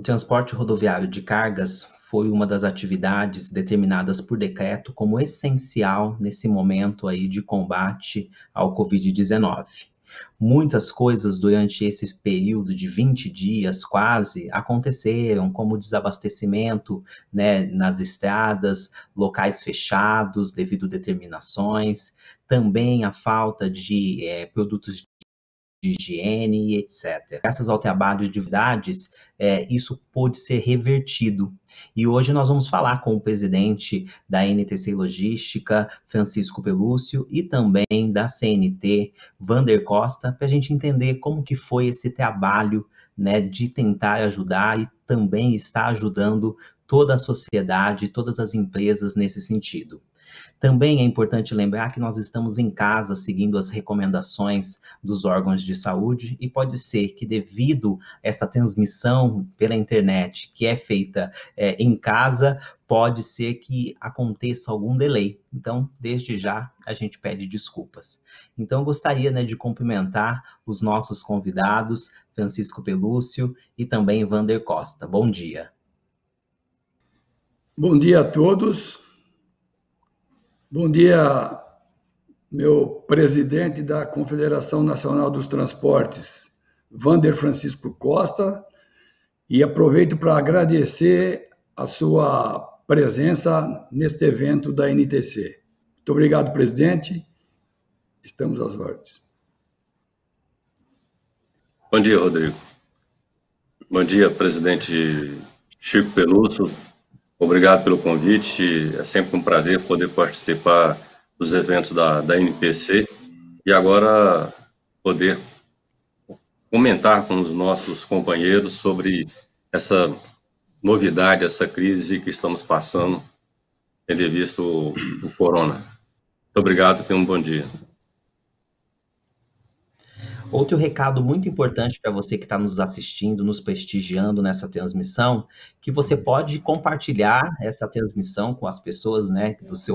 O transporte rodoviário de cargas foi uma das atividades determinadas por decreto como essencial nesse momento aí de combate ao Covid-19. Muitas coisas durante esse período de 20 dias quase aconteceram, como desabastecimento, né, nas estradas, locais fechados devido a determinações, também a falta de produtos de higiene e etc. Graças ao trabalho de verdades, isso pôde ser revertido. E hoje nós vamos falar com o presidente da NTC Logística, Francisco Pelúcio, e também da CNT, Vander Costa, para a gente entender como que foi esse trabalho, né, de tentar ajudar e também estar ajudando toda a sociedade, todas as empresas nesse sentido. Também é importante lembrar que nós estamos em casa seguindo as recomendações dos órgãos de saúde e pode ser que devido a essa transmissão pela internet que é feita em casa, pode ser que aconteça algum delay. Então, desde já, a gente pede desculpas. Então, eu gostaria, né, de cumprimentar os nossos convidados, Francisco Pelúcio e também Vander Costa. Bom dia. Bom dia a todos. Bom dia, meu presidente da Confederação Nacional dos Transportes, Vander Francisco Costa, e aproveito para agradecer a sua presença neste evento da NTC. Muito obrigado, presidente. Estamos às ordens. Bom dia, Rodrigo. Bom dia, presidente Chico Pelúcio. Obrigado pelo convite. É sempre um prazer poder participar dos eventos da NTC e agora poder comentar com os nossos companheiros sobre essa novidade, essa crise que estamos passando, tendo visto o corona. Muito obrigado e tenham um bom dia. Outro recado muito importante para você que está nos assistindo, nos prestigiando nessa transmissão, que você pode compartilhar essa transmissão com as pessoas, né, dos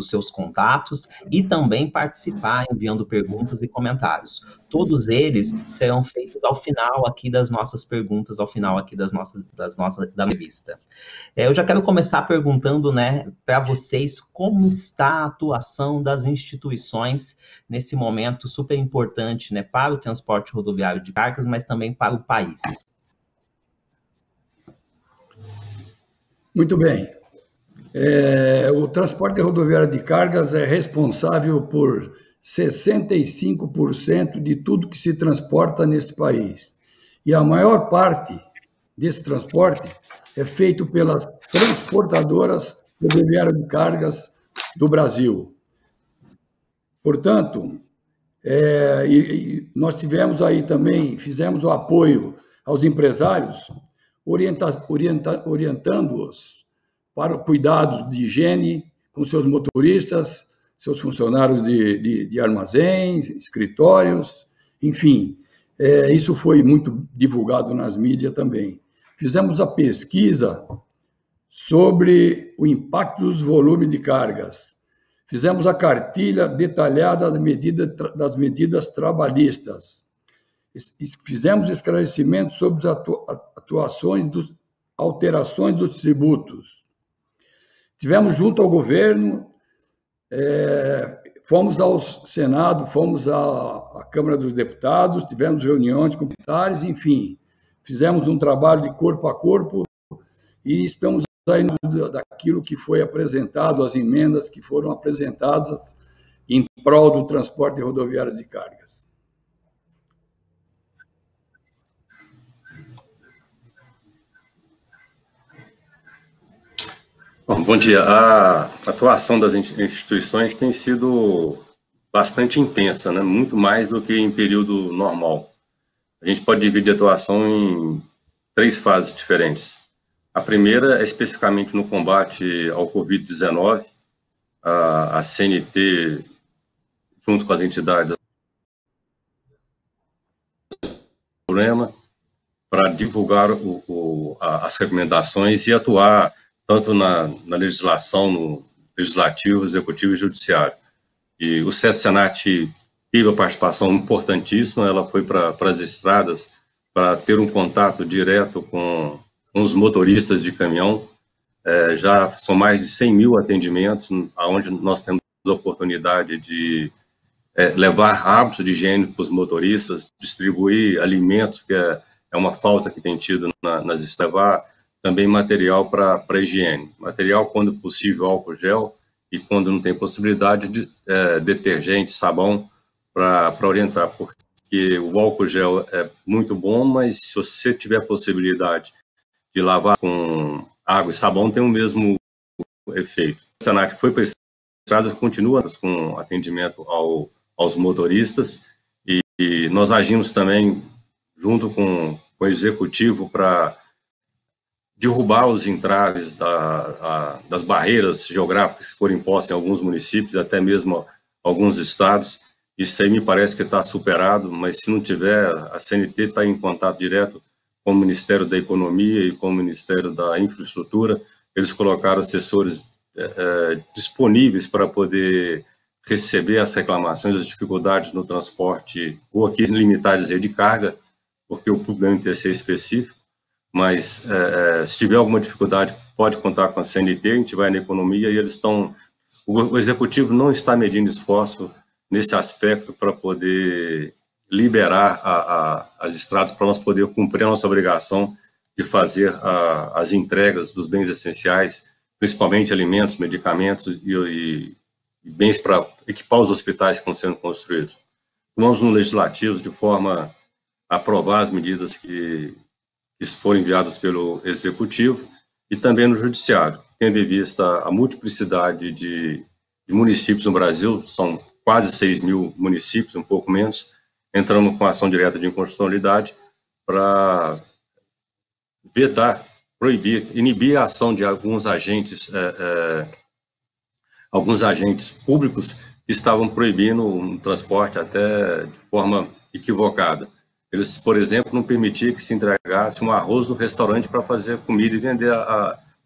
seus contatos e também participar enviando perguntas e comentários. Todos eles serão feitos ao final aqui das nossas perguntas, ao final aqui da entrevista. Eu já quero começar perguntando, né, para vocês como está a atuação das instituições nesse momento super importante, né, para o transporte rodoviário de cargas, mas também para o país. Muito bem. O transporte rodoviário de cargas é responsável por 65% de tudo que se transporta neste país. E a maior parte desse transporte é feito pelas transportadoras rodoviárias de cargas do Brasil. Portanto, nós tivemos aí também, fizemos o apoio aos empresários, orientando-os para cuidados de higiene com seus motoristas, seus funcionários de armazéns, escritórios, enfim. Isso foi muito divulgado nas mídias também. Fizemos a pesquisa sobre o impacto dos volumes de cargas. Fizemos a cartilha detalhada das medidas trabalhistas. Fizemos esclarecimentos sobre as alterações dos tributos. Tivemos junto ao governo, fomos ao Senado, fomos à Câmara dos Deputados, tivemos reuniões com parlamentares, enfim, fizemos um trabalho de corpo a corpo e estamos aí daquilo que foi apresentado, as emendas que foram apresentadas em prol do transporte rodoviário de cargas. Bom dia. A atuação das instituições tem sido bastante intensa, né? Muito mais do que em período normal. A gente pode dividir a atuação em 3 fases diferentes. A primeira é especificamente no combate ao Covid-19, a CNT, junto com as entidades, problema para divulgar as recomendações e atuar tanto na legislação, no legislativo, executivo e judiciário. E o SESC-Senat teve a participação importantíssima, ela foi para as estradas para ter um contato direto com com os motoristas de caminhão. Já são mais de 100 mil atendimentos, onde nós temos a oportunidade de levar hábitos de higiene para os motoristas, distribuir alimentos, que é uma falta que tem tido nas estradas, também material para higiene. Material, quando possível, álcool gel, e quando não tem possibilidade, detergente, sabão, para orientar, porque o álcool gel é muito bom, mas se você tiver a possibilidade de lavar com água e sabão, tem o mesmo efeito. A Senat foi para a estrada, continua com atendimento aos motoristas, e nós agimos também junto com o executivo para derrubar os entraves das barreiras geográficas que foram impostas em alguns municípios, até mesmo alguns estados. Isso aí me parece que está superado, mas se não tiver, a CNT está em contato direto com o Ministério da Economia e com o Ministério da Infraestrutura. Eles colocaram assessores disponíveis para poder receber as reclamações, as dificuldades no transporte, ou aqui limitar a dizer de carga, porque o público da MTC é específico, mas se tiver alguma dificuldade, pode contar com a CNT, a gente vai na economia e eles estão... O Executivo não está medindo esforço nesse aspecto para poder liberar as estradas, para nós poder cumprir a nossa obrigação de fazer as entregas dos bens essenciais, principalmente alimentos, medicamentos e bens para equipar os hospitais que estão sendo construídos. Vamos no Legislativo de forma a aprovar as medidas que foram enviadas pelo Executivo, e também no Judiciário, tendo em vista a multiplicidade de municípios no Brasil, são quase 6 mil municípios, um pouco menos, entrando com ação direta de inconstitucionalidade para vetar, proibir, inibir a ação de alguns agentes públicos que estavam proibindo um transporte até de forma equivocada. Eles, por exemplo, não permitiam que se entregasse um arroz no restaurante para fazer comida e vender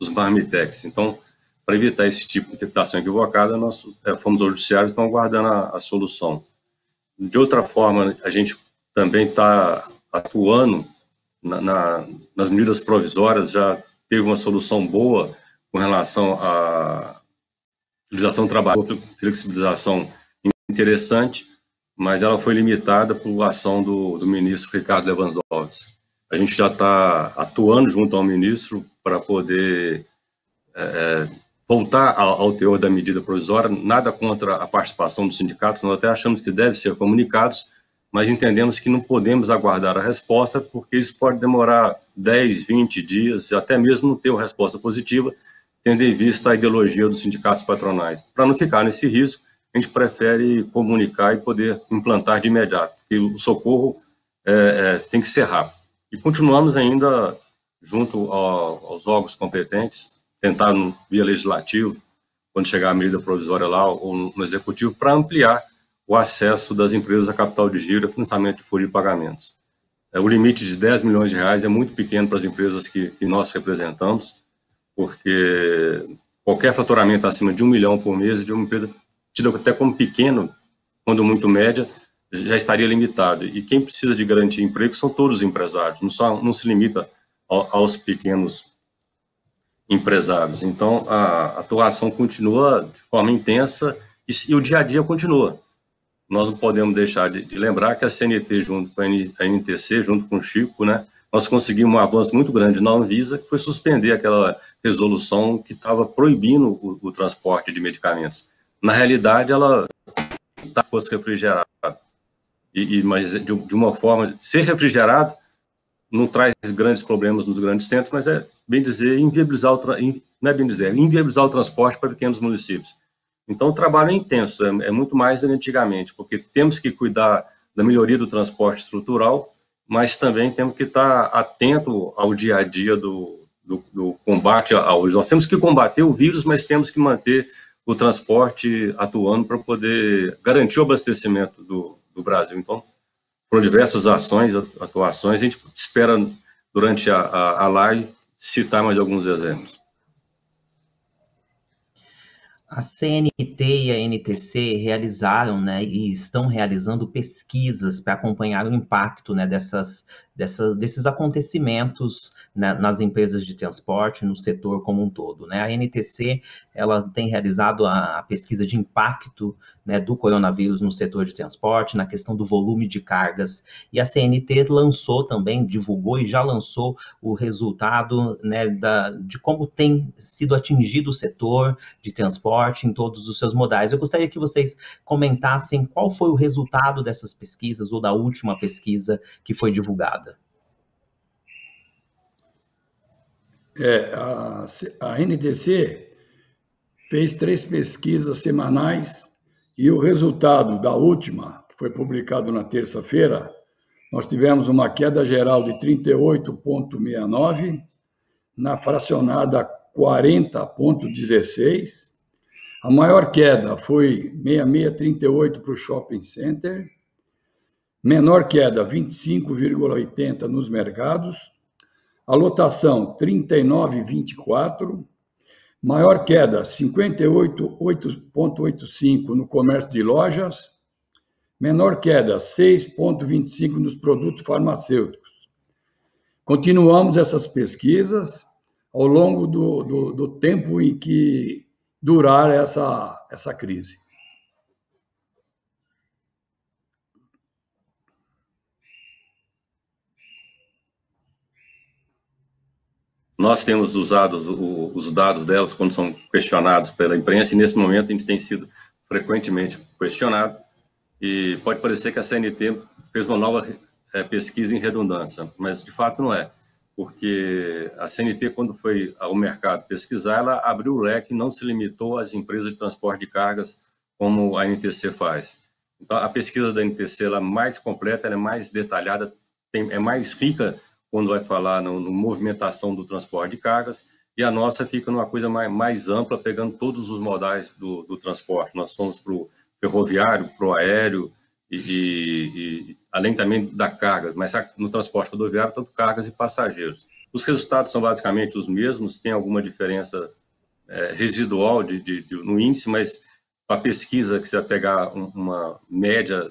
os marmitex. Então, para evitar esse tipo de interpretação equivocada, nós fomos ao judiciário e estamos aguardando a solução. De outra forma, a gente também está atuando nas medidas provisórias, já teve uma solução boa com relação à utilização do trabalho, flexibilização interessante, mas ela foi limitada por ação do ministro Ricardo Lewandowski. A gente já está atuando junto ao ministro para poder voltar ao teor da medida provisória, nada contra a participação dos sindicatos, nós até achamos que devem ser comunicados, mas entendemos que não podemos aguardar a resposta, porque isso pode demorar 10, 20 dias, até mesmo não ter uma resposta positiva, tendo em vista a ideologia dos sindicatos patronais. Para não ficar nesse risco, a gente prefere comunicar e poder implantar de imediato, porque o socorro tem que ser rápido. E continuamos ainda, junto aos órgãos competentes, tentar via legislativo, quando chegar a medida provisória lá, ou no executivo, para ampliar o acesso das empresas a capital de giro e financiamento de folha de pagamentos. O limite de 10 milhões de reais é muito pequeno para as empresas que nós representamos, porque qualquer faturamento acima de 1 milhão por mês de uma empresa, tido até como pequeno, quando muito média, já estaria limitado. E quem precisa de garantir emprego são todos os empresários, não se limita aos pequenos empresários. Então, a atuação continua de forma intensa e o dia a dia continua. Nós não podemos deixar de lembrar que a CNT, junto com a NTC, junto com o Chico, né, nós conseguimos um avanço muito grande na Anvisa, que foi suspender aquela resolução que estava proibindo o transporte de medicamentos. Na realidade, ela fosse refrigerada. Mas de uma forma, ser refrigerado não traz grandes problemas nos grandes centros, mas bem dizer, inviabilizar o transporte para pequenos municípios. Então, o trabalho é intenso, é muito mais do que antigamente, porque temos que cuidar da melhoria do transporte estrutural, mas também temos que estar atento ao dia a dia do combate ao vírus. Nós temos que combater o vírus, mas temos que manter o transporte atuando para poder garantir o abastecimento do Brasil. Então, foram diversas ações, atuações, a gente espera, durante a live, citar mais alguns exemplos. A CNT e a NTC realizaram, né, e estão realizando pesquisas para acompanhar o impacto, né, desses acontecimentos, né, nas empresas de transporte, no setor como um todo, né? A NTC, ela tem realizado a pesquisa de impacto, né, do coronavírus no setor de transporte, na questão do volume de cargas, e a CNT lançou também, divulgou e já lançou o resultado, né, de como tem sido atingido o setor de transporte em todos os seus modais. Eu gostaria que vocês comentassem qual foi o resultado dessas pesquisas ou da última pesquisa que foi divulgada. A NTC fez 3 pesquisas semanais e o resultado da última, que foi publicado na terça-feira, nós tivemos uma queda geral de 38,69, na fracionada 40,16. A maior queda foi 66,38 para o shopping center, menor queda 25,80 nos mercados, a lotação 39,24, maior queda 58,85 no comércio de lojas, menor queda 6,25 nos produtos farmacêuticos. Continuamos essas pesquisas ao longo do tempo em que durar essa crise. Nós temos usado os dados delas quando são questionados pela imprensa, e nesse momento a gente tem sido frequentemente questionado, e pode parecer que a CNT fez uma nova pesquisa em redundância, mas de fato não é, porque a CNT, quando foi ao mercado pesquisar, ela abriu o leque e não se limitou às empresas de transporte de cargas como a NTC faz. Então, a pesquisa da NTC ela é mais completa, ela é mais detalhada, é mais rica quando vai falar no movimentação do transporte de cargas, e a nossa fica numa coisa mais ampla, pegando todos os modais do transporte. Nós fomos para o ferroviário, para o aéreo, e além também da carga, mas no transporte rodoviário, tanto cargas e passageiros. Os resultados são basicamente os mesmos, tem alguma diferença residual no índice, mas a pesquisa que você vai pegar uma média,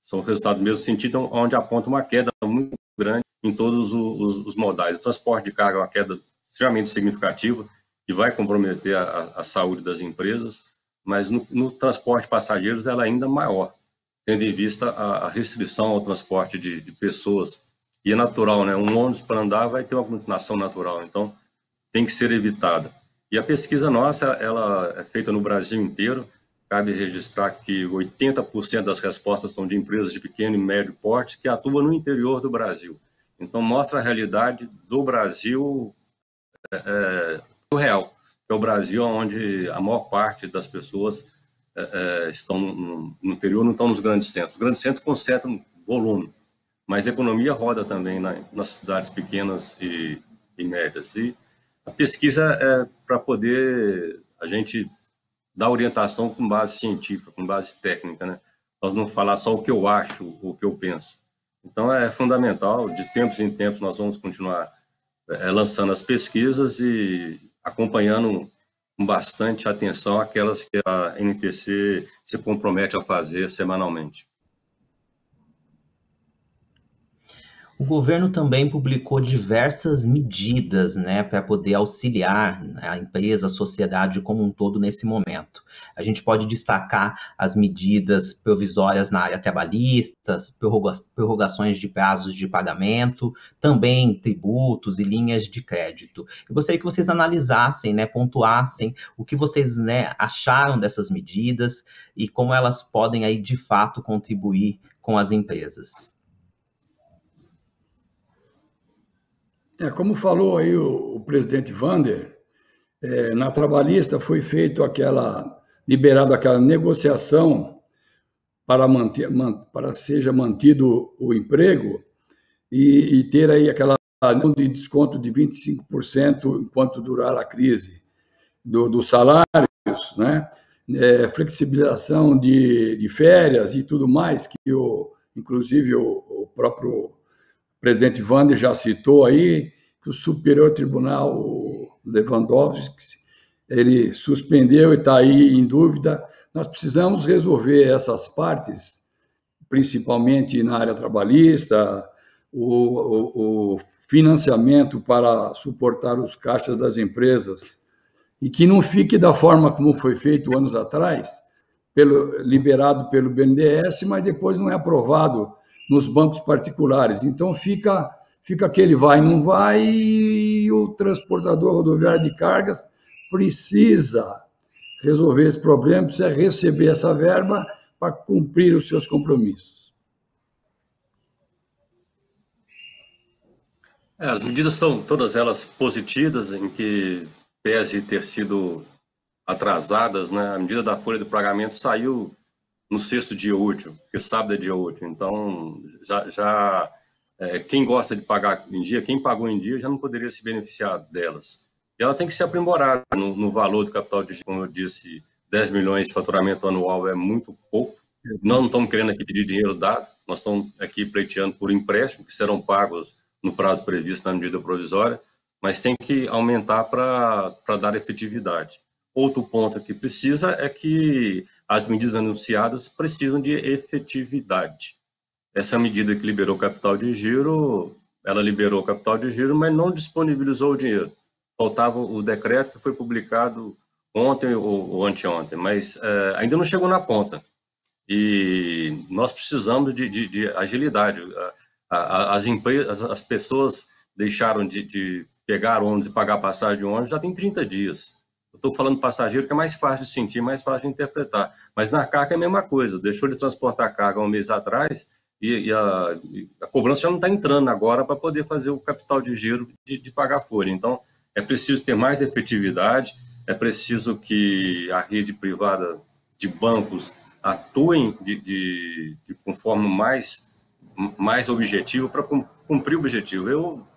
são resultados do mesmo sentido, onde aponta uma queda muito grande em todos os modais. O transporte de carga é uma queda extremamente significativa, que vai comprometer a saúde das empresas, mas no transporte de passageiros ela é ainda maior, tendo em vista a restrição ao transporte de pessoas. E é natural, né? Um ônibus para andar vai ter uma aglutinação natural, então tem que ser evitada. E a pesquisa nossa, ela é feita no Brasil inteiro. Cabe registrar que 80% das respostas são de empresas de pequeno e médio porte que atuam no interior do Brasil. Então, mostra a realidade do Brasil do real, que é o Brasil onde a maior parte das pessoas estão no interior, não estão nos grandes centros. Os grandes centros concentram volume, mas a economia roda também nas cidades pequenas e médias. E a pesquisa é para poder a gente dar orientação com base científica, com base técnica, né? Nós não falar só o que eu acho, o que eu penso. Então, é fundamental, de tempos em tempos, nós vamos continuar lançando as pesquisas e acompanhando com bastante atenção aquelas que a NTC se compromete a fazer semanalmente. O governo também publicou diversas medidas, né, para poder auxiliar a empresa, a sociedade como um todo nesse momento. A gente pode destacar as medidas provisórias na área trabalhista, prorrogações de prazos de pagamento, também tributos e linhas de crédito. Eu gostaria que vocês analisassem, né, pontuassem o que vocês, né, acharam dessas medidas e como elas podem aí de fato contribuir com as empresas. Como falou aí o presidente Wander, na trabalhista foi feito liberado aquela negociação para seja mantido o emprego e ter aí aquela de desconto de 25% enquanto durar a crise dos salários, né? Flexibilização de férias e tudo mais, que inclusive o próprio presidente Wander já citou aí, que o Superior Tribunal Lewandowski ele suspendeu e está aí em dúvida. Nós precisamos resolver essas partes, principalmente na área trabalhista, o financiamento para suportar os caixas das empresas, e que não fique da forma como foi feito anos atrás, liberado pelo BNDES, mas depois não é aprovado nos bancos particulares. Então, fica aquele vai, não vai, e o transportador rodoviário de cargas precisa resolver esse problema, precisa receber essa verba para cumprir os seus compromissos. As medidas são todas elas positivas, em que pese ter sido atrasadas, né? A medida da folha de pagamento saiu no 6º dia útil, porque sábado é dia útil. Então, quem gosta de pagar em dia, quem pagou em dia, já não poderia se beneficiar delas. E ela tem que ser aprimorada no valor do capital de giro. Como eu disse, 10 milhões de faturamento anual é muito pouco. Nós não estamos querendo aqui pedir dinheiro dado, nós estamos aqui pleiteando por empréstimo, que serão pagos no prazo previsto na medida provisória, mas tem que aumentar para dar efetividade. Outro ponto que precisa é que as medidas anunciadas precisam de efetividade. Essa medida que liberou o capital de giro, ela liberou o capital de giro, mas não disponibilizou o dinheiro. Faltava o decreto que foi publicado ontem ou anteontem, mas ainda não chegou na ponta. E nós precisamos de agilidade. As empresas, as pessoas deixaram de pegar ônibus e pagar passagem de ônibus já tem 30 dias. Eu estou falando passageiro, que é mais fácil de sentir, mais fácil de interpretar. Mas na carga é a mesma coisa. Deixou de transportar carga 1 mês atrás e a cobrança já não está entrando agora para poder fazer o capital de giro de pagar folha. Então, é preciso ter mais efetividade, é preciso que a rede privada de bancos atuem de forma mais objetiva para cumprir o objetivo.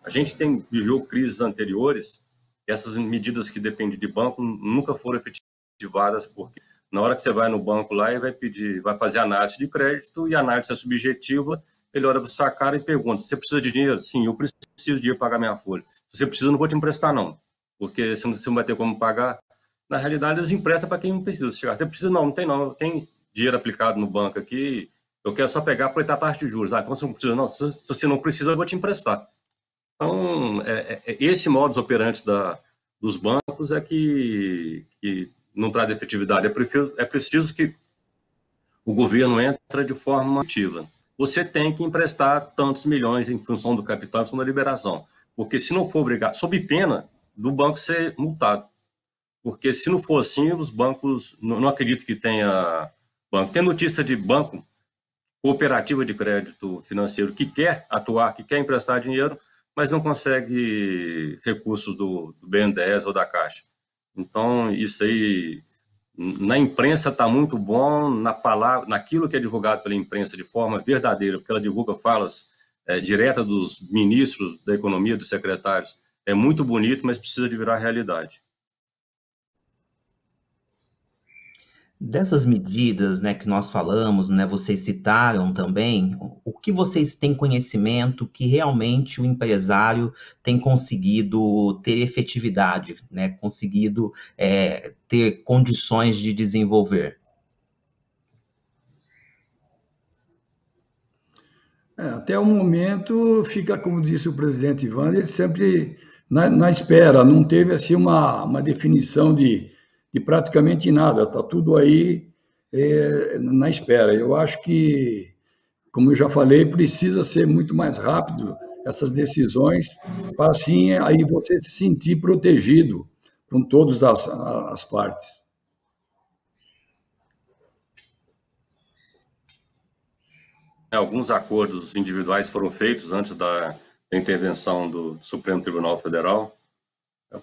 A gente viveu crises anteriores. Essas medidas que dependem de banco nunca foram efetivadas, porque na hora que você vai no banco lá e vai fazer análise de crédito, e a análise é subjetiva, ele olha para sua cara e pergunta: você precisa de dinheiro? Sim, eu preciso de dinheiro para pagar minha folha. Se você precisa, eu não vou te emprestar, não, porque você não vai ter como pagar. Na realidade, eles emprestam para quem não precisa. Você precisa? Não tem não. Tem dinheiro aplicado no banco aqui, eu quero só pegar para a taxa de juros. Então você não precisa? Não, se você não precisa, eu vou te emprestar. Então, esse modus operandi dos bancos é que não traz efetividade. É preciso que o governo entre de forma ativa. Você tem que emprestar tantos milhões em função do capital, em função da liberação. Porque se não for obrigado, sob pena do banco ser multado. Porque se não for assim, os bancos, não acredito que tenha banco. Tem notícia de banco, cooperativa de crédito financeiro, que quer atuar, que quer emprestar dinheiro, mas não consegue recursos do BNDES ou da Caixa. Então, isso aí, na imprensa está muito bom, naquilo que é divulgado pela imprensa de forma verdadeira, porque ela divulga falas diretas dos ministros da economia, dos secretários. É muito bonito, mas precisa de virar realidade. Dessas medidas, né, que nós falamos, né, vocês citaram também, o que vocês têm conhecimento que realmente o empresário tem conseguido ter efetividade, né, conseguido ter condições de desenvolver? Até o momento, fica, como disse o presidente Ivan, ele sempre na espera, não teve assim uma definição de praticamente nada, está tudo aí na espera. Eu acho que, como eu já falei, precisa ser muito mais rápido essas decisões, para assim aí você se sentir protegido com todas as partes. Alguns acordos individuais foram feitos antes da intervenção do Supremo Tribunal Federal.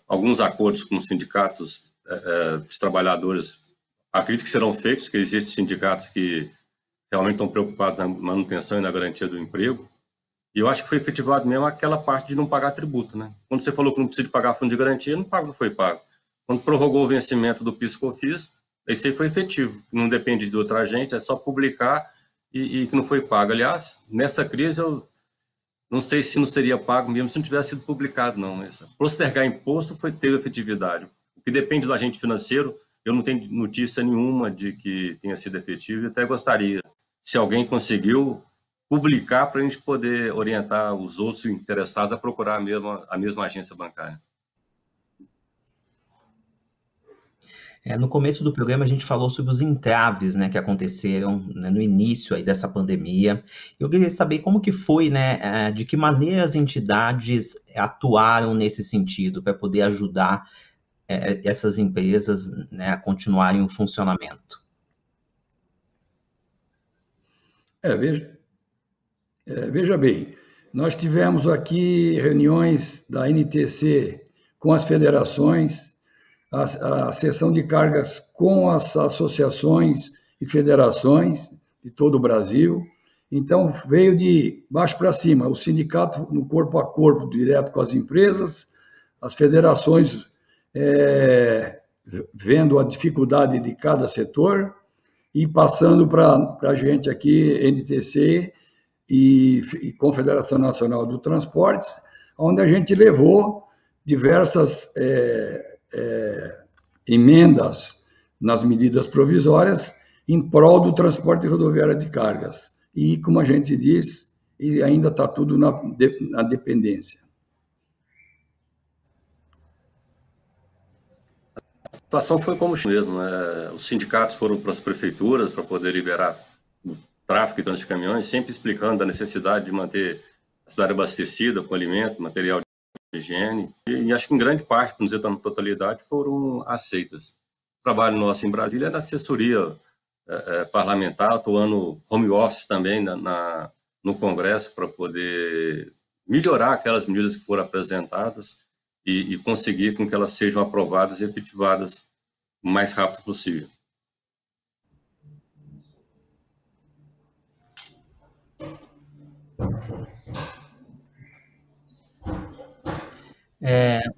Alguns acordos com sindicatos dos trabalhadores, acredito que serão feitos, porque existem sindicatos que realmente estão preocupados na manutenção e na garantia do emprego. E eu acho que foi efetivado mesmo aquela parte de não pagar tributo, né? Quando você falou que não precisa de pagar fundo de garantia, não foi pago. Quando prorrogou o vencimento do PIS/COFINS, esse aí foi efetivo. Não depende de outra gente, é só publicar e que não foi pago. Aliás, nessa crise, eu não sei se não seria pago mesmo se não tivesse sido publicado, não. Postergar imposto teve efetividade. que depende do agente financeiro, eu não tenho notícia nenhuma de que tenha sido efetivo, e até gostaria, se alguém conseguiu publicar, para a gente poder orientar os outros interessados a procurar a mesma agência bancária. No começo do programa a gente falou sobre os entraves, né, que aconteceram, né, no início aí dessa pandemia. Eu queria saber como que foi, né, de que maneira as entidades atuaram nesse sentido para poder ajudar essas empresas, né, a continuarem o funcionamento. Veja bem, nós tivemos aqui reuniões da NTC com as federações, a cessão de cargas com as associações e federações de todo o Brasil. Então, veio de baixo para cima, o sindicato no corpo a corpo, direto com as empresas, as federações vendo a dificuldade de cada setor e passando para a gente aqui, NTC e Confederação Nacional do Transportes, onde a gente levou diversas emendas nas medidas provisórias em prol do transporte rodoviário de cargas. E, como a gente diz, e ainda está tudo na dependência. A situação foi como mesmo, né? Os sindicatos foram para as prefeituras para poder liberar o tráfego e trânsito de caminhões, sempre explicando a necessidade de manter a cidade abastecida com alimento, material de higiene, e acho que em grande parte, para não dizer na totalidade, foram aceitas. O trabalho nosso em Brasília é na assessoria parlamentar, atuando home office também no Congresso para poder melhorar aquelas medidas que foram apresentadas e conseguir com que elas sejam aprovadas e efetivadas o mais rápido possível.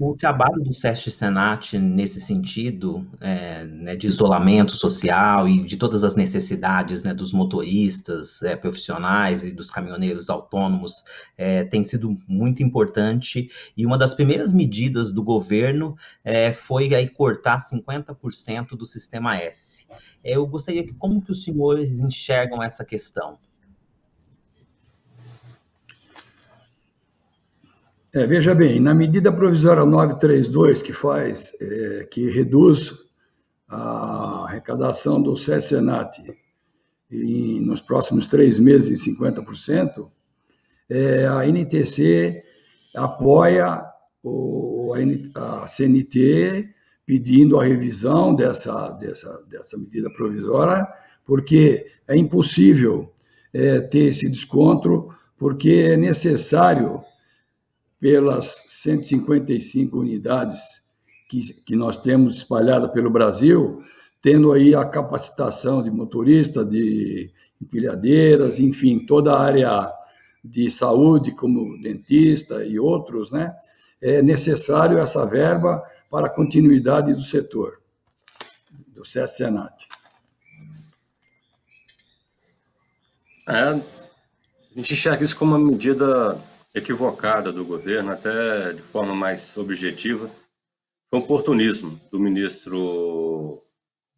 O trabalho do SESC Senat nesse sentido, né, de isolamento social e de todas as necessidades, né, dos motoristas profissionais e dos caminhoneiros autônomos tem sido muito importante, e uma das primeiras medidas do governo foi aí cortar 50% do Sistema S. Eu gostaria que como que os senhores enxergam essa questão? Veja bem, na medida provisória 932, que reduz a arrecadação do SESC Senat nos próximos 3 meses em 50%, a NTC apoia a CNT pedindo a revisão dessa medida provisória, porque é impossível ter esse desconto, porque é necessário, pelas 155 unidades que nós temos espalhadas pelo Brasil, tendo aí a capacitação de motorista, de empilhadeiras, enfim, toda a área de saúde, como dentista e outros, né? É necessário essa verba para a continuidade do setor, do SESC Senat. A gente enxerga isso como uma medida equivocada do governo, até de forma mais objetiva. Foi um oportunismo do ministro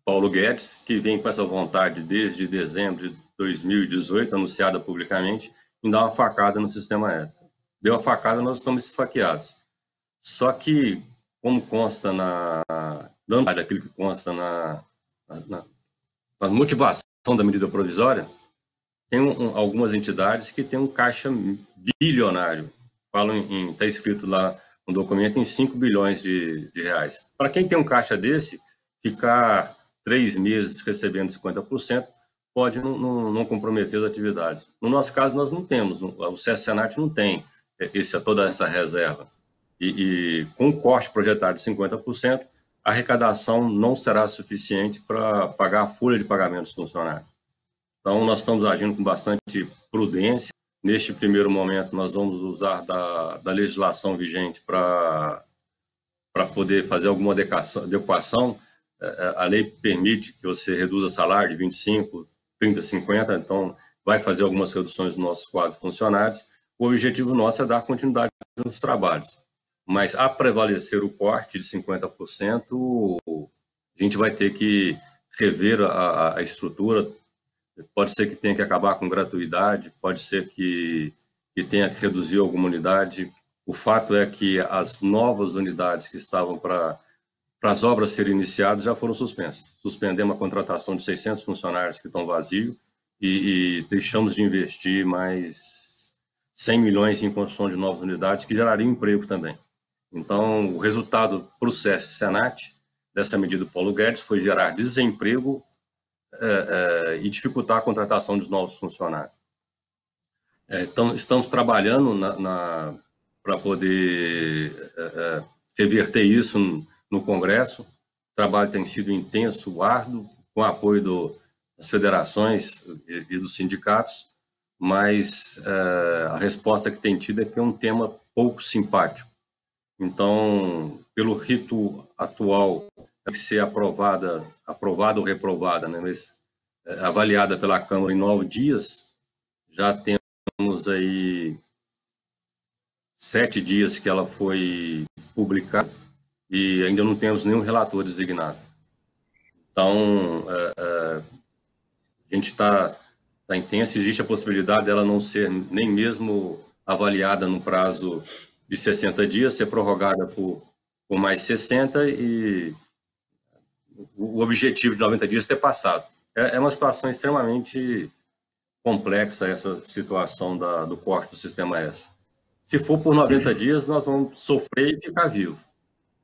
Paulo Guedes, que vem com essa vontade desde dezembro de 2018, anunciada publicamente, em dar uma facada no sistema elétrico. Deu a facada, nós estamos esfaqueados. Só que, como consta dando aquilo que consta na motivação da medida provisória, tem algumas entidades que têm um caixa bilionário. Está escrito lá no documento em 5 bilhões de reais. Para quem tem um caixa desse, ficar 3 meses recebendo 50% pode não comprometer as atividades. No nosso caso, nós não temos. O SESC Senat não tem toda essa reserva. E com o corte projetado de 50%, a arrecadação não será suficiente para pagar a folha de pagamento dos funcionários. Então, nós estamos agindo com bastante prudência. Neste primeiro momento, nós vamos usar da legislação vigente para poder fazer alguma adequação. A lei permite que você reduza o salário de 25, 30, 50, então vai fazer algumas reduções nos nossos quadros funcionários. O objetivo nosso é dar continuidade nos trabalhos. mas a prevalecer o corte de 50%, a gente vai ter que rever a estrutura. Pode ser que tenha que acabar com gratuidade, pode ser que tenha que reduzir alguma unidade. O fato é que as novas unidades que estavam para as obras serem iniciadas já foram suspensas. Suspendemos a contratação de 600 funcionários que estão vazios e deixamos de investir mais 100 milhões em construção de novas unidades, que gerariam emprego também. Então, o resultado para o SESC Senat dessa medida do Paulo Guedes foi gerar desemprego e dificultar a contratação dos novos funcionários. Então, estamos trabalhando para poder reverter isso no Congresso. O trabalho tem sido intenso, árduo, com apoio das federações e dos sindicatos, mas a resposta que tem tido é que é um tema pouco simpático. Então, pelo rito atual, tem que ser aprovada ou reprovada, né? Mas, avaliada pela Câmara em 9 dias, já temos aí 7 dias que ela foi publicada e ainda não temos nenhum relator designado. Então, a gente está intenso, existe a possibilidade dela não ser nem mesmo avaliada no prazo de 60 dias, ser prorrogada por mais 60 e o objetivo de 90 dias ter passado. É uma situação extremamente complexa essa situação do corte do Sistema S. Se for por 90 dias, nós vamos sofrer e ficar vivo.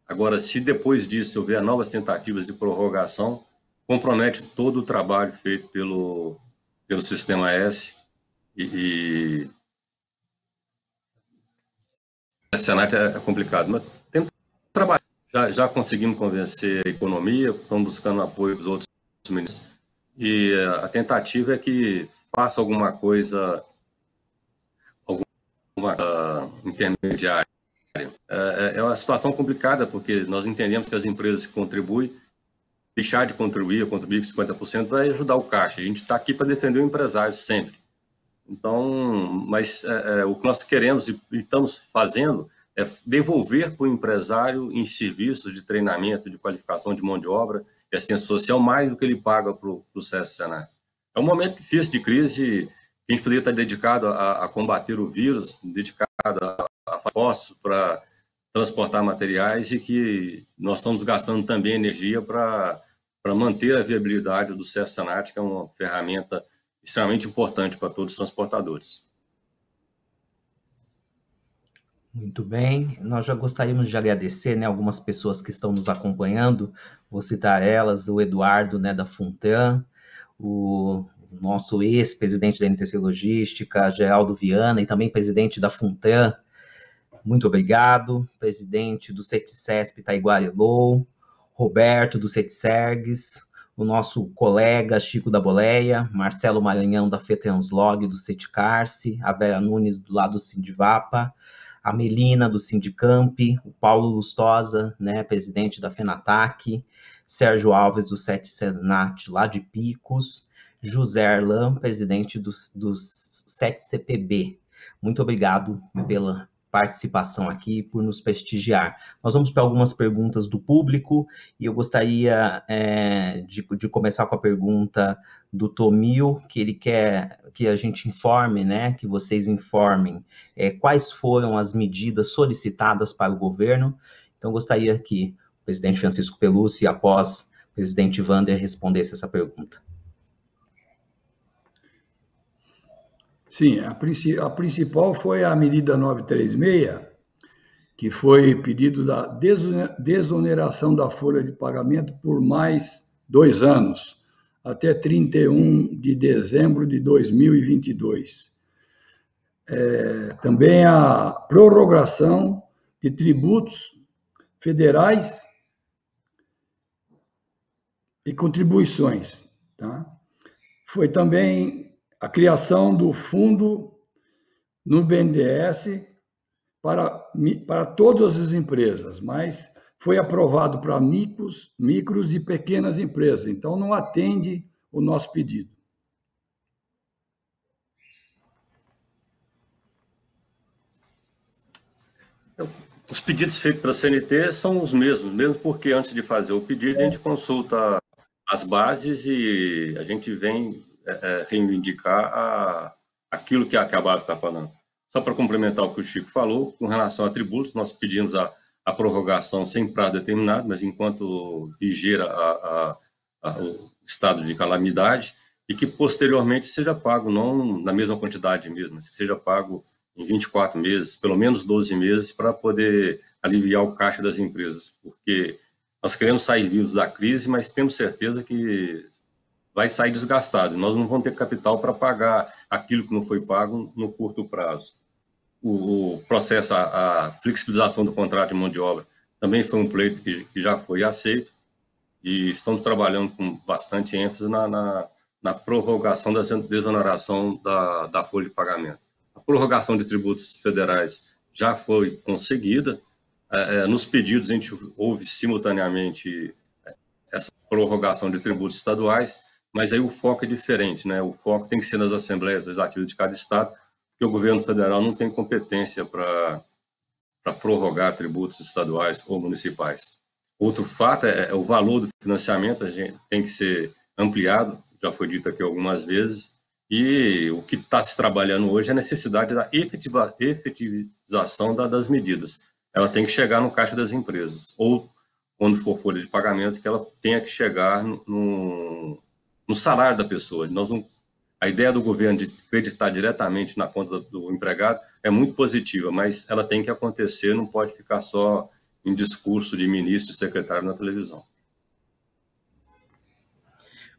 Agora, se depois disso houver novas tentativas de prorrogação, compromete todo o trabalho feito pelo Sistema S e a Senat é complicado, mas temos que trabalhar. Já conseguimos convencer a economia, estamos buscando apoio dos outros ministros, e a tentativa é que faça alguma coisa, alguma intermediária. É uma situação complicada, porque nós entendemos que as empresas que contribuem, deixar de contribuir com 50% vai ajudar o caixa. A gente está aqui para defender o empresário sempre. Então, mas o que nós queremos e estamos fazendo é devolver para o empresário em serviços de treinamento, de qualificação de mão de obra e assistência social mais do que ele paga para o SESC Senat. É um momento difícil de crise, a gente poderia estar dedicado a combater o vírus, dedicado a fósforo para transportar materiais e que nós estamos gastando também energia para manter a viabilidade do SESC Senat, que é uma ferramenta extremamente importante para todos os transportadores. Muito bem, nós já gostaríamos de agradecer, né, algumas pessoas que estão nos acompanhando, vou citar elas, o Eduardo, né, da Funtran, o nosso ex-presidente da NTC Logística, Geraldo Viana, e também presidente da Funtran, muito obrigado, presidente do CETICESP Taiguarelou, Roberto do CETISERGS, o nosso colega Chico da Boleia, Marcelo Maranhão da FETranslog do CETICARSE, a Vera Nunes do lado do Sindivapa, a Melina do Sindicamp, o Paulo Lustosa, né, presidente da FENATAC, Sérgio Alves do CETISENAT lá de Picos, José Arlan, presidente dos CETICPB. Muito obrigado pela participação aqui, por nos prestigiar. Nós vamos para algumas perguntas do público, e eu gostaria de começar com a pergunta do Tomil, que ele quer que a gente informe, né, que vocês informem quais foram as medidas solicitadas para o governo. Então, gostaria que o presidente Francisco Pelucci, após o presidente Wander, respondesse essa pergunta. Sim, a principal foi a medida 936, que foi pedido da desoneração da folha de pagamento por mais 2 anos, até 31 de dezembro de 2022. Também a prorrogação de tributos federais e contribuições. Tá? Foi também a criação do fundo no BNDES para todas as empresas, mas foi aprovado para micros e pequenas empresas, então não atende o nosso pedido. Os pedidos feitos pela CNT são os mesmos, mesmo porque antes de fazer o pedido, a gente consulta as bases e a gente vem reivindicar aquilo que a base está falando. Só para complementar o que o Chico falou, com relação a tributos, nós pedimos a prorrogação sem prazo determinado, mas enquanto vigeira o estado de calamidade, e que posteriormente seja pago, não na mesma quantidade mesmo, mas que seja pago em 24 meses, pelo menos 12 meses, para poder aliviar o caixa das empresas, porque nós queremos sair vivos da crise, mas temos certeza que vai sair desgastado, nós não vamos ter capital para pagar aquilo que não foi pago no curto prazo. O processo, a flexibilização do contrato de mão de obra, também foi um pleito que já foi aceito, e estamos trabalhando com bastante ênfase na prorrogação da desoneração da folha de pagamento. A prorrogação de tributos federais já foi conseguida. Nos pedidos, a gente houve simultaneamente essa prorrogação de tributos estaduais, mas aí o foco é diferente, né? O foco tem que ser nas assembleias legislativas de cada estado, porque o governo federal não tem competência para prorrogar tributos estaduais ou municipais. Outro fato é o valor do financiamento, a gente tem que ser ampliado, já foi dito aqui algumas vezes, e o que está se trabalhando hoje é a necessidade da efetivização das medidas. Ela tem que chegar no caixa das empresas, ou, quando for folha de pagamento, que ela tenha que chegar no salário da pessoa. A ideia do governo de acreditar diretamente na conta do empregado é muito positiva, mas ela tem que acontecer, não pode ficar só em discurso de ministro e secretário na televisão.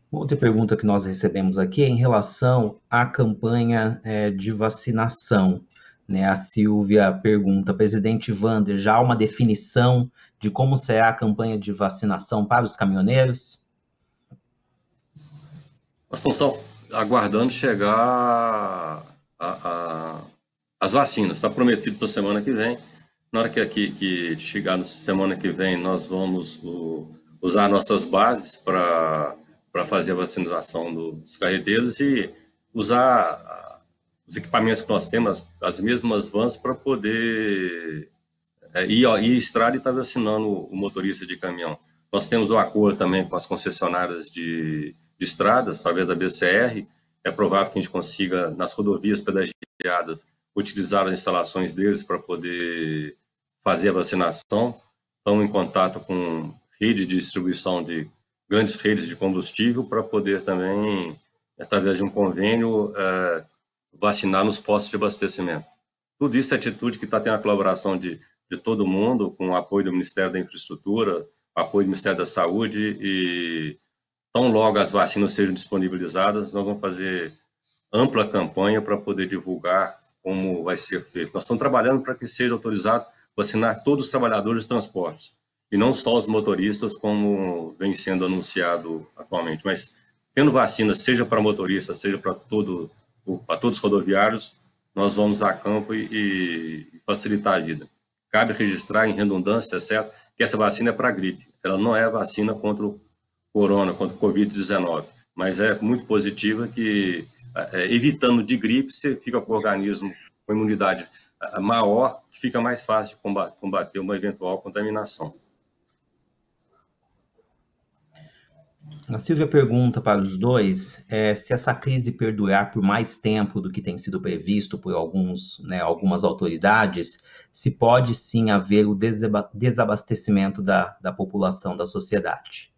Outra pergunta que nós recebemos aqui é em relação à campanha de vacinação. Né? A Silvia pergunta, presidente Wander, já há uma definição de como será a campanha de vacinação para os caminhoneiros? Nós estamos só aguardando chegar as vacinas. Está prometido para a semana que vem. Na hora que chegar na semana que vem, nós vamos usar nossas bases para fazer a vacinação dos carreteiros e usar os equipamentos que nós temos, as mesmas vans, para poder ir estrada e estar vacinando o motorista de caminhão. Nós temos um acordo também com as concessionárias de estradas, através da BCR. É provável que a gente consiga, nas rodovias pedagiadas, utilizar as instalações deles para poder fazer a vacinação. Estão em contato com rede de distribuição de grandes redes de combustível para poder também, através de um convênio, vacinar nos postos de abastecimento. Tudo isso é atitude que está tendo a colaboração de todo mundo, com o apoio do Ministério da Infraestrutura, apoio do Ministério da Saúde, e tão logo as vacinas sejam disponibilizadas, nós vamos fazer ampla campanha para poder divulgar como vai ser feito. Nós estamos trabalhando para que seja autorizado vacinar todos os trabalhadores de transportes, e não só os motoristas, como vem sendo anunciado atualmente, mas tendo vacina, seja para motoristas, seja para todos os rodoviários, nós vamos a campo e facilitar a vida. Cabe registrar, em redundância, certo, que essa vacina é para a gripe, ela não é vacina contra o corona, contra o Covid-19, mas é muito positiva que, evitando de gripe, você fica com o organismo com imunidade maior, que fica mais fácil de combater uma eventual contaminação. A Silvia pergunta para os dois se essa crise perdurar por mais tempo do que tem sido previsto por algumas autoridades, se pode sim haver o desabastecimento da população, da sociedade.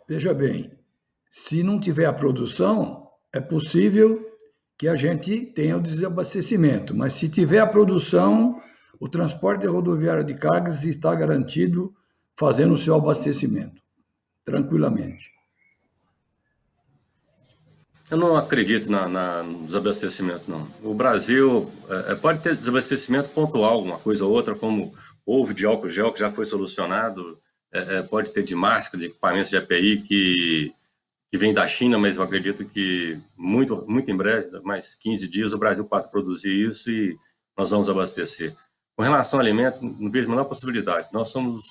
Veja bem, se não tiver a produção, é possível que a gente tenha o desabastecimento, mas se tiver a produção, o transporte rodoviário de cargas está garantido fazendo o seu abastecimento, tranquilamente. Eu não acredito no desabastecimento, não. O Brasil pode ter desabastecimento pontual, uma coisa ou outra, como houve de álcool gel, que já foi solucionado, pode ter de máscara, de equipamentos de EPI que vem da China, mas eu acredito que muito, muito em breve, mais 15 dias, o Brasil passa a produzir isso e nós vamos abastecer. Com relação ao alimento, não vejo a menor possibilidade. Nós somos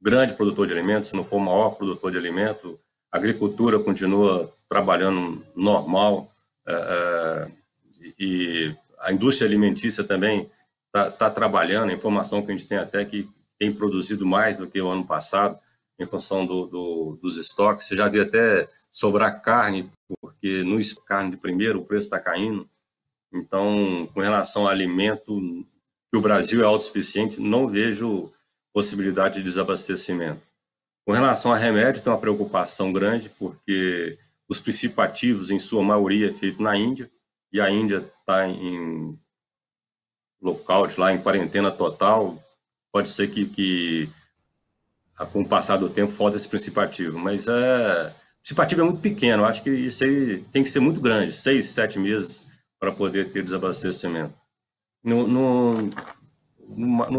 grande produtor de alimentos, se não for o maior produtor de alimento, a agricultura continua trabalhando normal, e a indústria alimentícia também está trabalhando, a informação que a gente tem até que tem produzido mais do que o ano passado, em função dos estoques. Você já viu até sobrar carne, porque no carne de primeiro o preço está caindo. Então, com relação ao alimento, que o Brasil é autossuficiente, não vejo possibilidade de desabastecimento. Com relação a remédio, tem uma preocupação grande, porque os princípios ativos, em sua maioria, é feito na Índia, e a Índia está em lockout, lá em quarentena total. Pode ser que com o passar do tempo, falta esse princípio ativo, mas o princípio ativo é muito pequeno, eu acho que isso aí tem que ser muito grande, 6, 7 meses para poder ter desabastecimento. No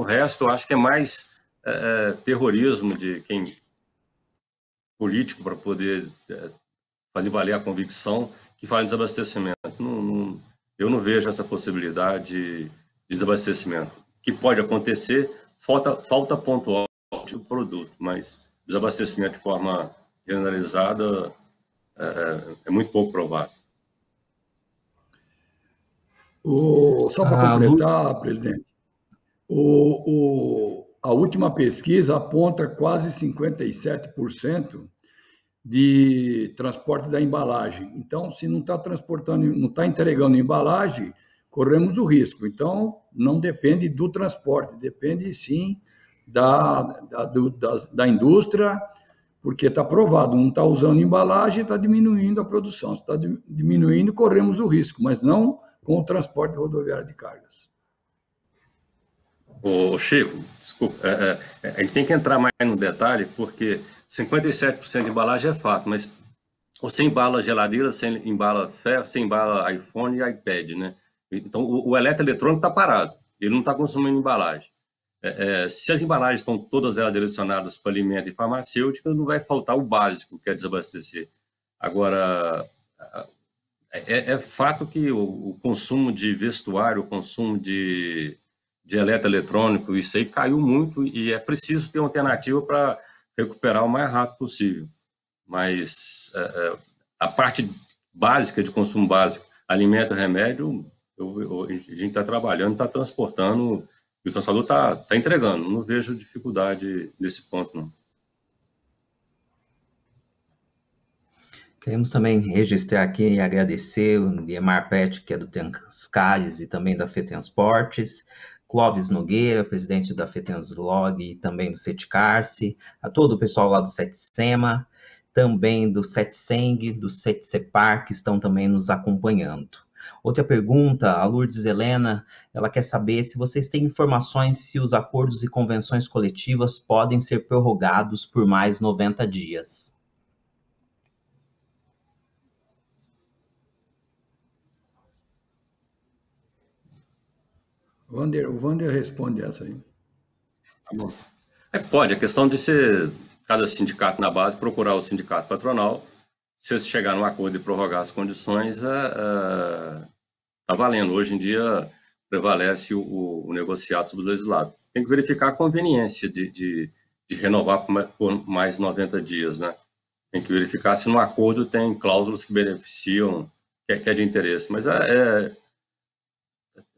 resto, eu acho que é mais terrorismo de quem político para poder fazer valer a convicção que fala em desabastecimento. Eu não vejo essa possibilidade de desabastecimento. O que pode acontecer, falta pontual do produto, mas desabastecimento de forma generalizada é muito pouco provável. Só para completar, presidente, a última pesquisa aponta quase 57% de transporte da embalagem. Então, se não está transportando, não está entregando embalagem, corremos o risco. Então, não depende do transporte, depende sim da indústria, porque está provado, não está usando embalagem, está diminuindo a produção. Se está diminuindo, corremos o risco, mas não com o transporte rodoviário de cargas. Ô, Chico, desculpa, a gente tem que entrar mais no detalhe, porque 57% de embalagem é fato, mas você embala geladeira, você embala ferro, você embala iPhone e iPad, né? Então, o eletroeletrônico está parado, ele não está consumindo embalagem. Se as embalagens estão todas elas direcionadas para alimento e farmacêutica, não vai faltar o básico, que é desabastecer. Agora, é fato que o consumo de vestuário, o consumo de eletroeletrônico, isso aí caiu muito e é preciso ter uma alternativa para recuperar o mais rápido possível. Mas a parte básica de consumo básico, alimento e remédio, a gente está trabalhando, está transportando, e o transportador está entregando. Não vejo dificuldade nesse ponto, não. Queremos também registrar aqui e agradecer o Guilherme Pet, que é do Transcales e também da FETransportes, Clóvis Nogueira, presidente da FETranslog e também do Cetcarse, a todo o pessoal lá do Setsema, também do Setseng, do Setsepar, que estão também nos acompanhando. Outra pergunta, a Lourdes Helena, ela quer saber se vocês têm informações se os acordos e convenções coletivas podem ser prorrogados por mais 90 dias. O Wander responde essa aí. Tá bom. Pode, a questão de ser cada sindicato na base procurar o sindicato patronal, se eles chegar num acordo e prorrogar as condições, está valendo. Hoje em dia prevalece o negociado sobre os dois lados. Tem que verificar a conveniência de renovar por mais 90 dias, né? Tem que verificar se no acordo tem cláusulas que beneficiam, que é de interesse. Mas eu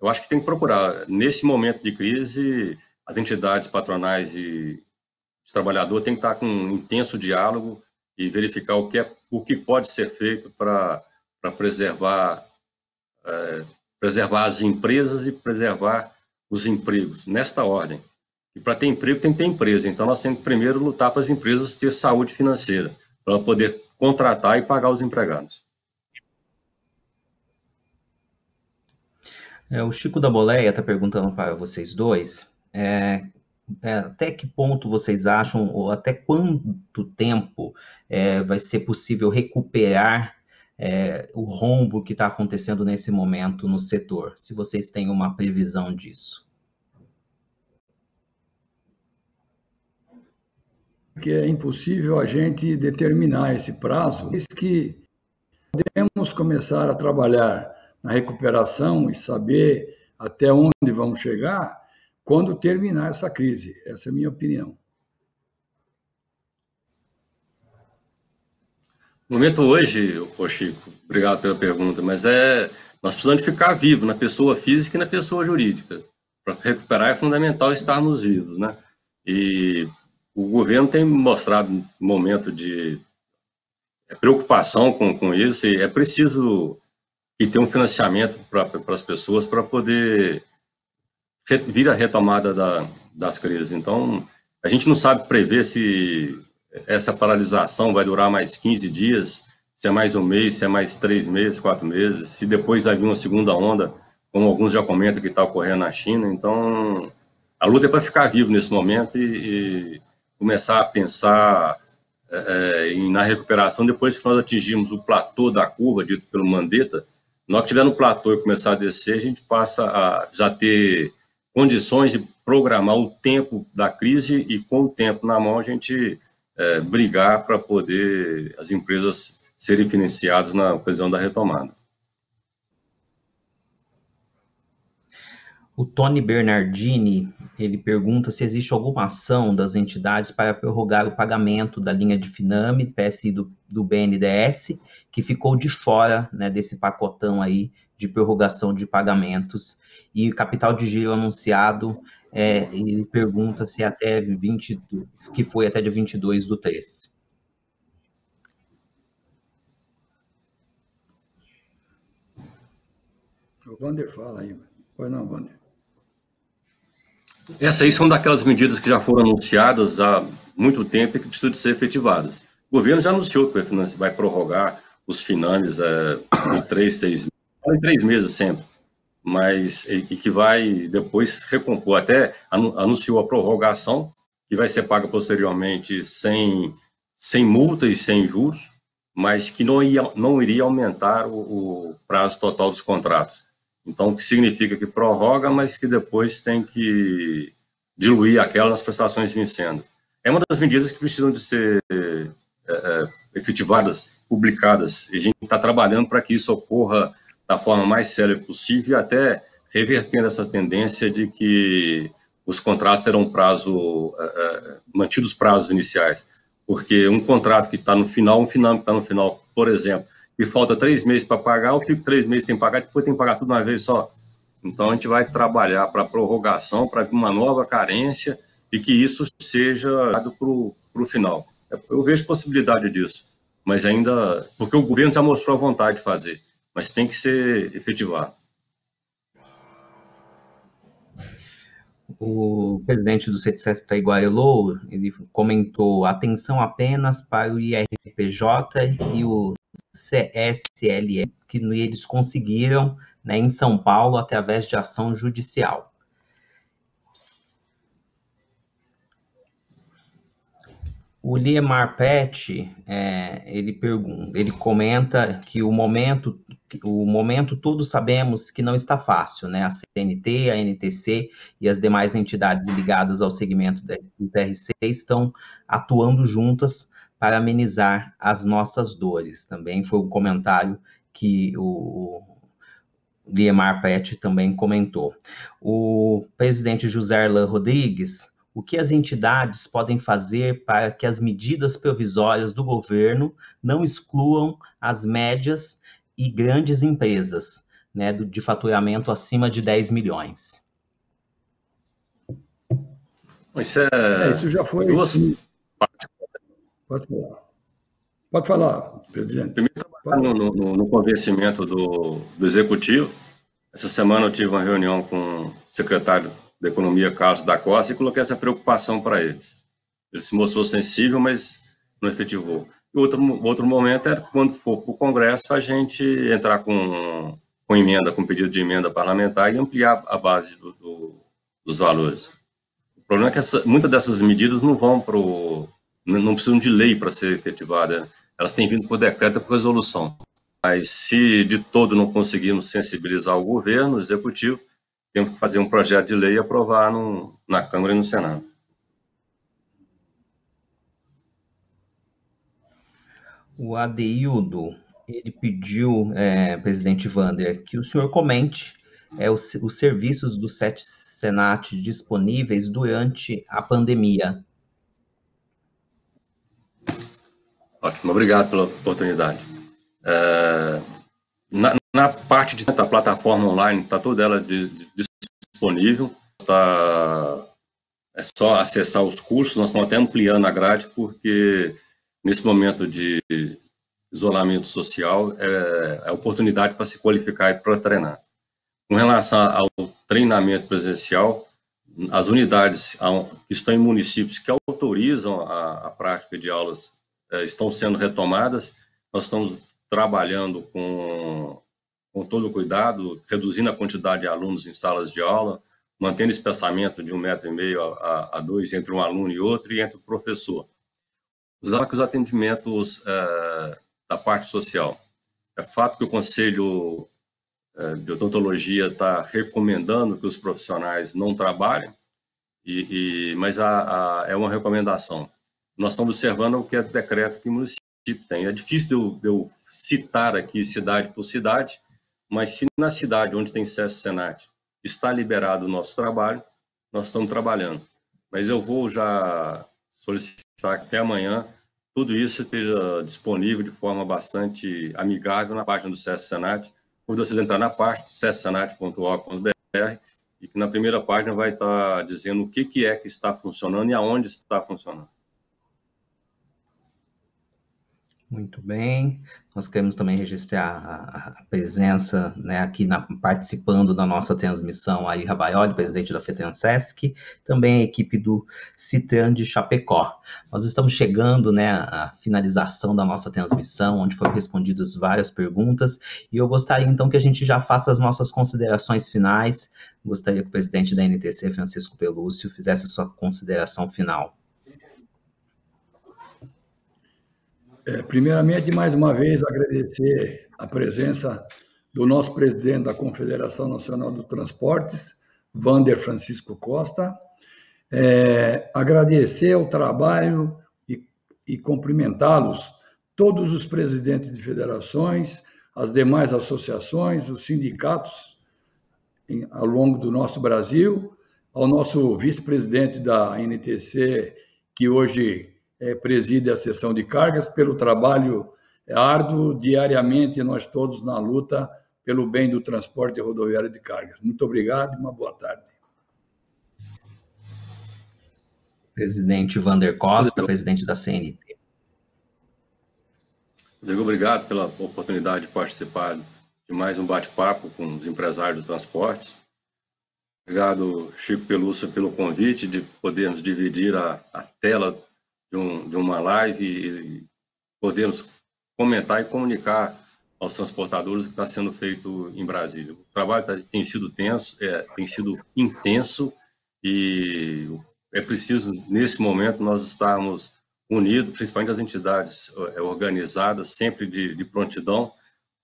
acho que tem que procurar. Nesse momento de crise, as entidades patronais e os trabalhadores têm que estar com um intenso diálogo e verificar o que pode ser feito para preservar as empresas e preservar os empregos, nesta ordem. E para ter emprego tem que ter empresa. Então, nós temos que primeiro lutar para as empresas ter saúde financeira, para poder contratar e pagar os empregados. O Chico da Boleia está perguntando para vocês dois, até que ponto vocês acham, ou até quanto tempo vai ser possível recuperar o rombo que está acontecendo nesse momento no setor, se vocês têm uma previsão disso? Que é impossível a gente determinar esse prazo, diz que podemos começar a trabalhar na recuperação e saber até onde vamos chegar quando terminar essa crise. Essa é a minha opinião. No momento hoje, Chico, obrigado pela pergunta, mas Nós precisamos de ficar vivo na pessoa física e na pessoa jurídica. Para recuperar é fundamental estarmos vivos, né? E o governo tem mostrado um momento de preocupação com isso, e é preciso que tenha um financiamento para as pessoas para poder vir a retomada das crises. Então, a gente não sabe prever se essa paralisação vai durar mais 15 dias, se é mais um mês, se é mais 3 meses, 4 meses, se depois vai vir uma segunda onda, como alguns já comentam que está ocorrendo na China. Então, a luta é para ficar vivo nesse momento e começar a pensar na recuperação depois que nós atingimos o platô da curva, dito pelo Mandetta. Nós que estiver no platô e começar a descer, a gente passa a já ter condições de programar o tempo da crise e, com o tempo na mão, a gente brigar para poder as empresas serem financiadas na ocasião da retomada. O Tony Bernardini, ele pergunta se existe alguma ação das entidades para prorrogar o pagamento da linha de Finame, PSI do BNDES, que ficou de fora, né, desse pacotão aí de prorrogação de pagamentos. E o capital de giro anunciado, ele pergunta se até que foi até dia 22/3. O Wander fala aí. Pois não, Wander. Essas aí são daquelas medidas que já foram anunciadas há muito tempo e que precisam de ser efetivadas. O governo já anunciou que vai prorrogar os finames por 3, 6 meses, em 3 meses sempre, mas e que vai depois recompor. Até anunciou a prorrogação, que vai ser paga posteriormente sem multa e sem juros, mas que não iria aumentar o prazo total dos contratos. Então, o que significa que prorroga, mas que depois tem que diluir aquela nas prestações vincendas. É uma das medidas que precisam de ser efetivadas, publicadas, e a gente está trabalhando para que isso ocorra da forma mais célere possível, e até revertendo essa tendência de que os contratos terão mantidos os prazos iniciais, porque um contrato que está no final, um Finame que está no final, por exemplo, e falta 3 meses para pagar, eu fico 3 meses sem pagar, depois tem que pagar tudo de uma vez só. Então, a gente vai trabalhar para prorrogação, para uma nova carência, e que isso seja dado para o final. Eu vejo possibilidade disso, mas ainda... Porque o governo já mostrou a vontade de fazer, mas tem que ser efetivado. O presidente do CETICESP, Taiguara Elô, ele comentou atenção apenas para o IRPJ e o CSLE, que eles conseguiram, né, em São Paulo através de ação judicial. O Liemar Pet, ele comenta que o momento todos sabemos que não está fácil, né? A CNT, a NTC e as demais entidades ligadas ao segmento do TRC estão atuando juntas para amenizar as nossas dores. Também foi um comentário que o Liemar Pet também comentou. O presidente José Arlan Rodrigues: o que as entidades podem fazer para que as medidas provisórias do governo não excluam as médias e grandes empresas, né, de faturamento acima de 10 milhões? Isso já foi... Pode falar, presidente. Primeiro, no convencimento do Executivo. Essa semana eu tive uma reunião com o secretário da Economia, Carlos da Costa, e coloquei essa preocupação para eles. Ele se mostrou sensível, mas não efetivou. E outro momento é quando for para o Congresso a gente entrar com emenda, com pedido de emenda parlamentar e ampliar a base dos valores. O problema é que muitas dessas medidas não precisam de lei para ser efetivada. Elas têm vindo por decreto e por resolução. Mas se de todo não conseguirmos sensibilizar o governo, o Executivo, temos que fazer um projeto de lei e aprovar na Câmara e no Senado. O Adeildo, ele pediu, presidente Wander, que o senhor comente os serviços do Senat disponíveis durante a pandemia. Ótimo, obrigado pela oportunidade. Na parte de a plataforma online, está toda ela disponível, é só acessar os cursos. Nós estamos até ampliando a grade, porque nesse momento de isolamento social é oportunidade para se qualificar e para treinar. Com relação ao treinamento presencial, as unidades que estão em municípios que autorizam a prática de aulas estão sendo retomadas. Nós estamos trabalhando com todo o cuidado, reduzindo a quantidade de alunos em salas de aula, mantendo espaçamento de 1,5 metro a 2 entre um aluno e outro, e entre o professor. Os atendimentos da parte social. É fato que o Conselho de Odontologia está recomendando que os profissionais não trabalhem, mas é uma recomendação. Nós estamos observando o que é decreto que o município tem. É difícil de eu citar aqui cidade por cidade, mas se na cidade onde tem SESC-Senat está liberado o nosso trabalho, nós estamos trabalhando. Mas eu vou já solicitar que amanhã tudo isso esteja disponível de forma bastante amigável na página do SESC-Senat. Quando vocês entrarem na parte sescsenat.org.br, e que na primeira página vai estar dizendo o que é que está funcionando e aonde está funcionando. Muito bem. Nós queremos também registrar a presença, né, aqui participando da nossa transmissão, a Ira Baioli, presidente da FETENSESC, também a equipe do CITRAN de Chapecó. Nós estamos chegando, né, à finalização da nossa transmissão, onde foram respondidas várias perguntas, e eu gostaria então que a gente já faça as nossas considerações finais. Gostaria que o presidente da NTC, Francisco Pelúcio, fizesse a sua consideração final. Primeiramente, mais uma vez, agradecer a presença do nosso presidente da Confederação Nacional dos Transportes, Wander Francisco Costa, agradecer o trabalho e cumprimentá-los, todos os presidentes de federações, as demais associações, os sindicatos ao longo do nosso Brasil, ao nosso vice-presidente da NTC, que hoje preside a seção de cargas, pelo trabalho árduo, diariamente, nós todos na luta pelo bem do transporte rodoviário de cargas. Muito obrigado e uma boa tarde. Presidente Wander Costa, presidente da CNT. Rodrigo, obrigado pela oportunidade de participar de mais um bate-papo com os empresários do transporte. Obrigado, Chico Pelúcio, pelo convite de podermos dividir a tela de uma live e podermos comentar e comunicar aos transportadores o que está sendo feito em Brasília. O trabalho tem sido tenso, tem sido intenso, e é preciso, nesse momento, nós estarmos unidos, principalmente as entidades organizadas, sempre de prontidão,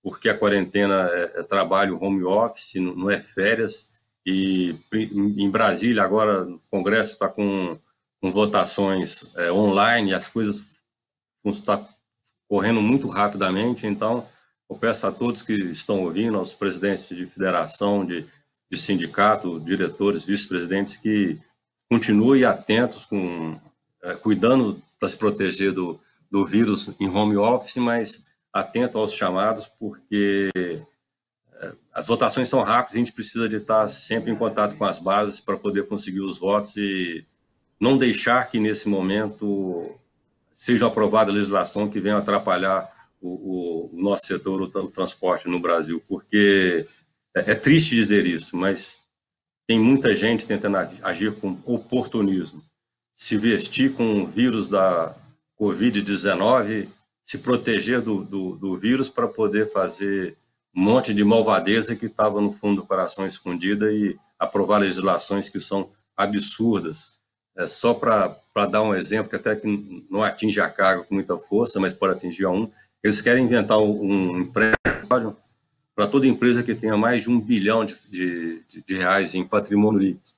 porque a quarentena é trabalho home office, não é férias, e em Brasília, agora, o Congresso está com votações online, as coisas estão correndo muito rapidamente. Então, eu peço a todos que estão ouvindo, aos presidentes de federação, de sindicato, diretores, vice-presidentes, que continuem atentos, cuidando para se proteger do vírus em home office, mas atento aos chamados, porque as votações são rápidas, a gente precisa de estar sempre em contato com as bases para poder conseguir os votos e não deixar que, nesse momento, seja aprovada a legislação que venha atrapalhar o nosso setor, o transporte no Brasil, porque é triste dizer isso, mas tem muita gente tentando agir com oportunismo, se vestir com o vírus da Covid-19, se proteger do vírus para poder fazer um monte de malvadeza que estava no fundo do coração escondida e aprovar legislações que são absurdas. Só para dar um exemplo, que até que não atinge a carga com muita força, mas pode atingir a um, eles querem inventar um empréstimo para toda empresa que tenha mais de 1 bilhão de reais em patrimônio líquido.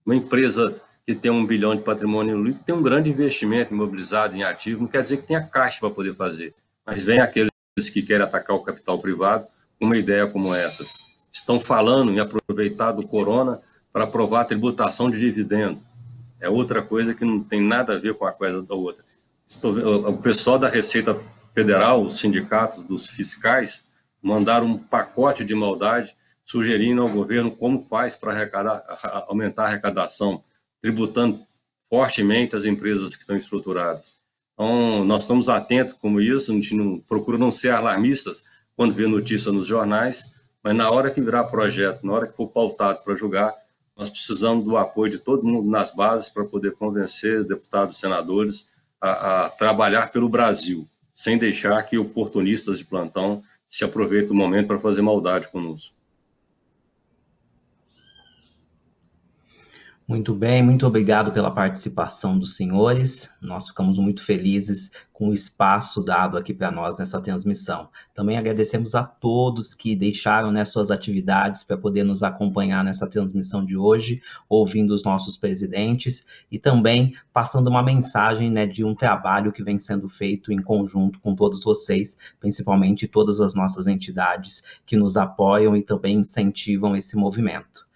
Uma empresa que tem 1 bilhão de patrimônio líquido tem um grande investimento imobilizado em ativo, não quer dizer que tenha caixa para poder fazer, mas vem aqueles que querem atacar o capital privado com uma ideia como essa. Estão falando em aproveitar do corona para aprovar a tributação de dividendo. É outra coisa que não tem nada a ver com a coisa da outra. O pessoal da Receita Federal, os sindicatos dos fiscais, mandaram um pacote de maldade, sugerindo ao governo como faz para aumentar a arrecadação, tributando fortemente as empresas que estão estruturadas. Então, nós estamos atentos como isso, a gente procura não ser alarmistas quando vê notícia nos jornais, mas na hora que virar projeto, na hora que for pautado para julgar, nós precisamos do apoio de todo mundo nas bases para poder convencer deputados e senadores a trabalhar pelo Brasil, sem deixar que oportunistas de plantão se aproveitem do momento para fazer maldade conosco. Muito bem, muito obrigado pela participação dos senhores. Nós ficamos muito felizes com o espaço dado aqui para nós nessa transmissão. Também agradecemos a todos que deixaram, né, suas atividades para poder nos acompanhar nessa transmissão de hoje, ouvindo os nossos presidentes e também passando uma mensagem, né, de um trabalho que vem sendo feito em conjunto com todos vocês, principalmente todas as nossas entidades que nos apoiam e também incentivam esse movimento.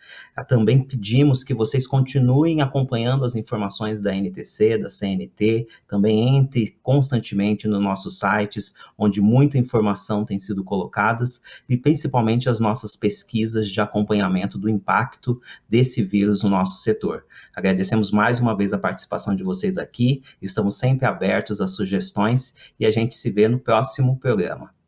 Também pedimos que vocês continuem acompanhando as informações da NTC, da CNT, também entre constantemente nos nossos sites, onde muita informação tem sido colocada, e principalmente as nossas pesquisas de acompanhamento do impacto desse vírus no nosso setor. Agradecemos mais uma vez a participação de vocês aqui, estamos sempre abertos a sugestões e a gente se vê no próximo programa.